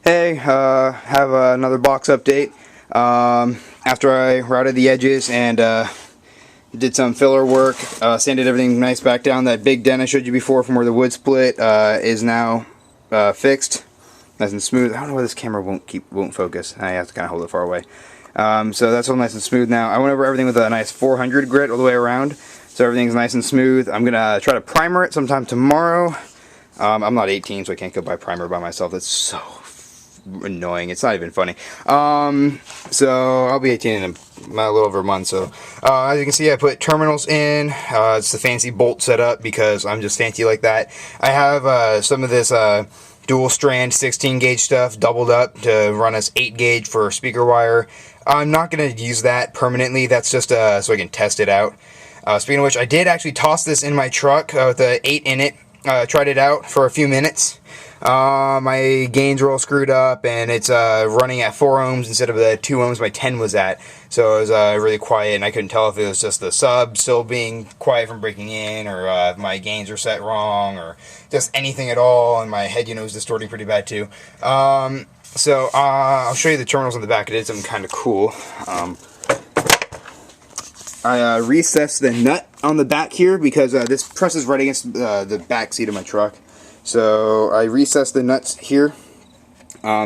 Hey, have another box update. After I routed the edges and did some filler work, sanded everything nice back down, that big dent I showed you before from where the wood split is now fixed, nice and smooth. I don't know why this camera won't focus. I have to kind of hold it far away. So that's all nice and smooth now. I went over everything with a nice 400 grit all the way around, so everything's nice and smooth. I'm gonna try to primer it sometime tomorrow. I'm not 18, so I can't go buy primer by myself. That's so annoying. It's not even funny. So I'll be 18 in a little over a month. So as you can see, I put terminals in. It's the fancy bolt setup because I'm just fancy like that. I have some of this dual strand 16 gauge stuff doubled up to run as 8 gauge for speaker wire. I'm not going to use that permanently. That's just so I can test it out. Speaking of which, I did actually toss this in my truck with the 8 in it. Tried it out for a few minutes. My gains are all screwed up, and it's running at 4 ohms instead of the 2 ohms my 10 was at. So it was really quiet, and I couldn't tell if it was just the sub still being quiet from breaking in, or if my gains are set wrong, or just anything at all. And my head, was distorting pretty bad too. So I'll show you the terminals on the back. It is something kind of cool. I recessed the nut on the back here because this presses right against the back seat of my truck. So I recessed the nuts here. I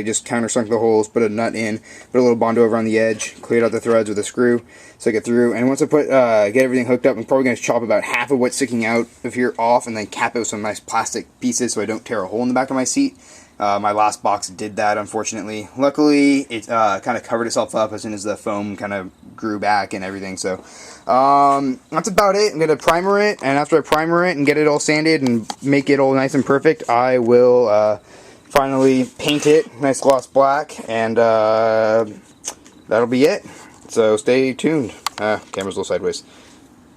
just countersunk the holes, put a nut in, put a little Bondo over on the edge, cleared out the threads with a screw, stuck it through. And once I get everything hooked up, I'm probably going to chop about half of what's sticking out of here off, and then cap it with some nice plastic pieces so I don't tear a hole in the back of my seat. My last box did that, unfortunately. Luckily, it kind of covered itself up as soon as the foam kind of grew back and everything. So that's about it. I'm going to primer it, and after I primer it and get it all sanded and make it all nice and perfect, I will finally paint it nice gloss black, and that'll be it. So stay tuned. Camera's a little sideways.